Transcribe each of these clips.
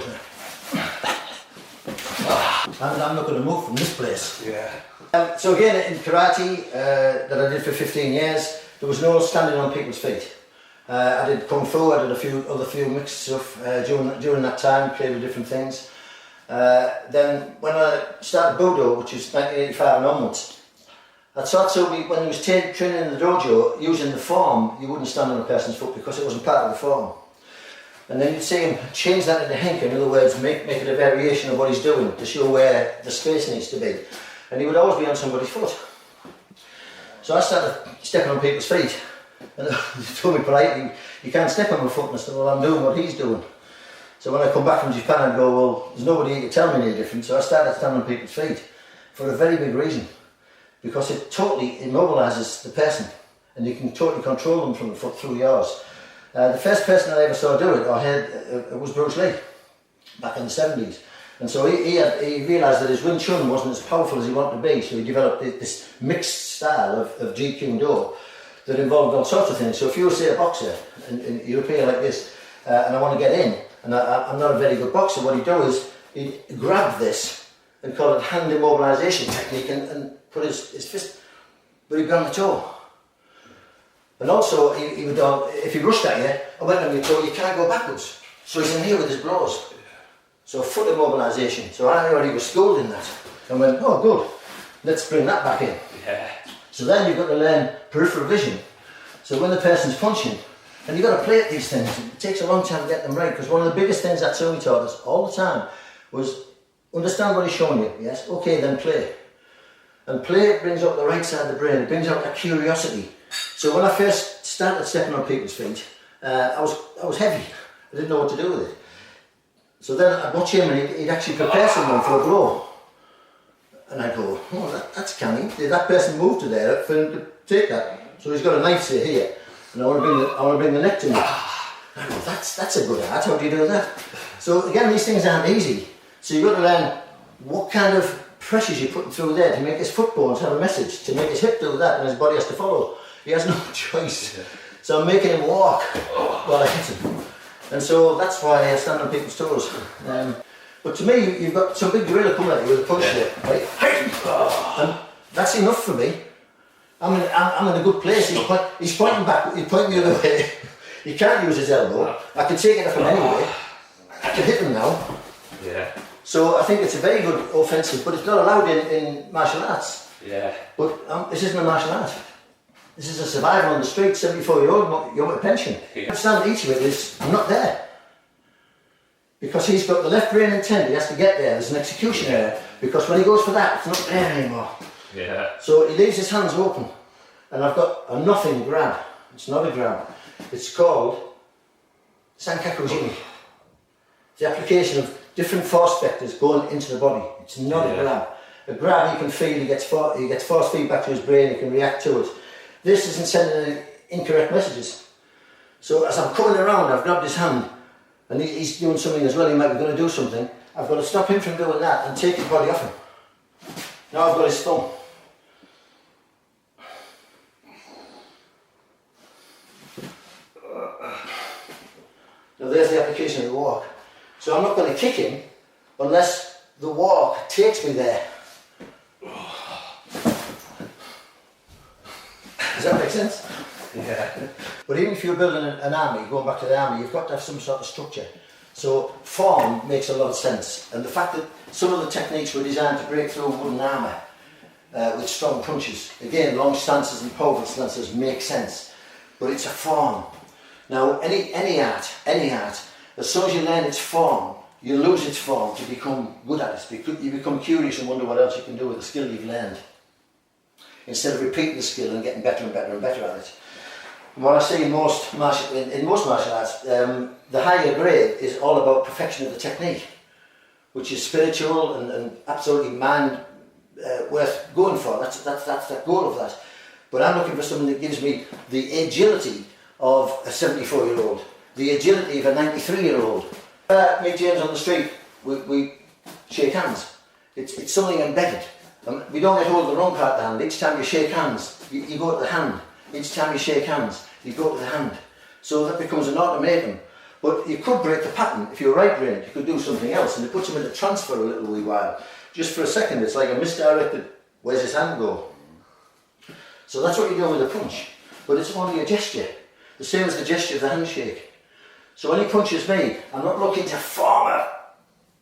good. I'm not going to move from this place. Yeah. So again, in karate that I did for 15 years, there was no standing on people's feet. I did kung fu, I did a few mixed stuff during that time, played with different things. Then when I started Budo, which is 1985 and onwards, I thought so when you was training in the dojo, using the form, you wouldn't stand on a person's foot because it wasn't part of the form. And then you'd see him change that into henka, in other words, make it a variation of what he's doing to show where the space needs to be. And he would always be on somebody's foot. So I started stepping on people's feet, and he told me politely, you can't step on my foot, and I said, well, I'm doing what he's doing. So when I come back from Japan, I'd go, well, there's nobody here to tell me any different. So I started standing on people's feet for a very big reason, because it totally immobilises the person, and you can totally control them from the foot through yours. The first person I ever saw do it, or heard, was Bruce Lee, back in the 70s. And so he realised that his Wing Chun wasn't as powerful as he wanted to be, so he developed this mixed style of Jeet Kune Do that involved all sorts of things. So if you were, say, a boxer, and you're up here like this, and I want to get in, and I'm not a very good boxer, what he'd do is he'd grab this and call it hand immobilisation technique and put his fist, but he'd be on the toe. And also, he would, if he rushed at you, I went on your toe, you can't go backwards. So he's in here with his blows. So foot immobilisation. So I already was schooled in that. And went, oh good, let's bring that back in. Yeah. So then you've got to learn peripheral vision. So when the person's punching, and you've got to play at these things, it takes a long time to get them right, because one of the biggest things that Sumi taught us all the time was understand what he's showing you, yes? Okay, then play. And play brings up the right side of the brain, it brings out that curiosity. So when I first started stepping on people's feet, I was heavy. I didn't know what to do with it. So then I'd watch him and he'd actually prepare someone for a blow. And I'd go, oh, that's canny. Did that person move to there for him to take that? So he's got a knife, say, here, and I want to bring the neck to me. And I go, that's a good art. How do you do that? So again, these things aren't easy. So you've got to learn what kind of pressures you're putting through there to make his foot bones have a message, to make his hip do that, and his body has to follow. He has no choice. So I'm making him walk while I hit him. And so that's why I stand on people's toes. But to me, you've got some big gorilla coming at you with a punch there, right? And that's enough for me. I'm in a good place. He's pointing back, he's pointing the other way. He can't use his elbow. I can take it up him anyway. I can hit him now. Yeah. So I think it's a very good offensive, but it's not allowed in martial arts. Yeah. But this isn't a martial art. This is a survival on the street, 74-year-old, you're on a pension. I understand each of it is, I'm not there. Because he's got the left brain intent, he has to get there, there's an execution error. Because when he goes for that, it's not there anymore. Yeah. So he leaves his hands open. And I've got a nothing grab. It's not a grab. It's called Sankaku Jimi. It's the application of different force vectors going into the body. It's not a grab. A grab he can feel, he gets force feedback to his brain, he can react to it. This isn't sending incorrect messages. So as I'm coming around, I've grabbed his hand, and he's doing something as well, he might be going to do something. I've got to stop him from doing that and take his body off him. Now I've got his thumb. Now there's the application of the walk. So I'm not going to kick him unless the walk takes me there. Does that make sense? Yeah. But even if you're building an army, going back to the army, you've got to have some sort of structure. So form makes a lot of sense. And the fact that some of the techniques were designed to break through wooden armour with strong punches. Again, long stances and powerful stances make sense. But it's a form. Now, any art, as soon as you learn its form, you lose its form to become good at it. You become curious and wonder what else you can do with the skill you've learned, instead of repeating the skill and getting better and better and better at it. And what I see in most martial arts, the higher grade is all about perfection of the technique, which is spiritual and absolutely mind worth going for. That's the goal of that. But I'm looking for something that gives me the agility of a 74-year-old, the agility of a 93-year-old. Meet James on the street, we shake hands. It's something embedded. We don't get hold of the wrong part of the hand. Each time you shake hands, you go to the hand. Each time you shake hands, you go to the hand. So that becomes an automaton But you could break the pattern. If you're right-brained, you could do something else, and it puts him into trance for a little wee while. Just for a second, it's like a misdirected, where's his hand go? So that's what you do with a punch. But it's only a gesture. The same as the gesture of the handshake. So when he punches me, I'm not looking to form a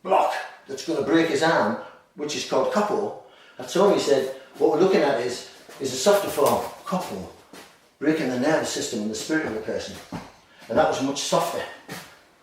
block that's going to break his arm, which is called couple. That's all he said. What we're looking at is a softer form, couple, breaking the nervous system and the spirit of the person. And that was much softer.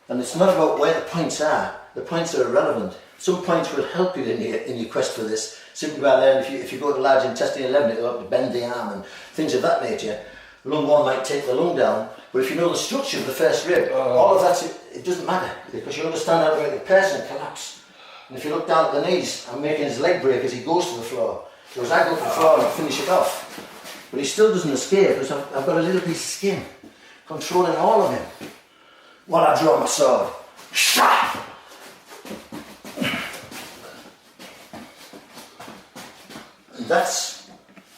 And it's not about where the points are. The points are irrelevant. Some points will help you in your quest for this. Simply by learning, if you go to large intestine 11, it'll help to bend the arm and things of that nature. Lung 1 might take the lung down, but if you know the structure of the first rib, all of that, it doesn't matter, because you understand how to make the person collapse. And if you look down at the knees, I'm making his leg break as he goes to the floor. So as I go to the floor and finish it off. But he still doesn't escape, because I've got a little piece of skin controlling all of him. While I draw my sword. Shah! And that's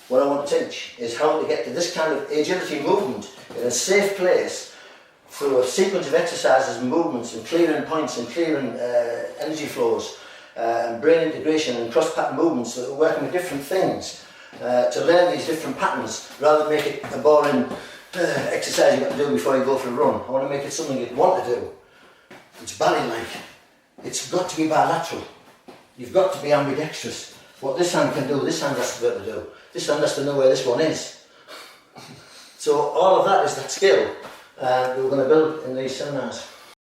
what I want to teach, is how to get to this kind of agility movement in a safe place through a sequence of exercises and movements and clearing points and clearing energy flows and brain integration and cross-pattern movements that are working with different things to learn these different patterns rather than make it a boring exercise you've got to do before you go for a run. I want to make it something you'd want to do. It's ballet-like. It's got to be bilateral. You've got to be ambidextrous. What this hand can do, this hand has to be able to do. This hand has to know where this one is. So all of that is that skill that we're going to build in these seminars.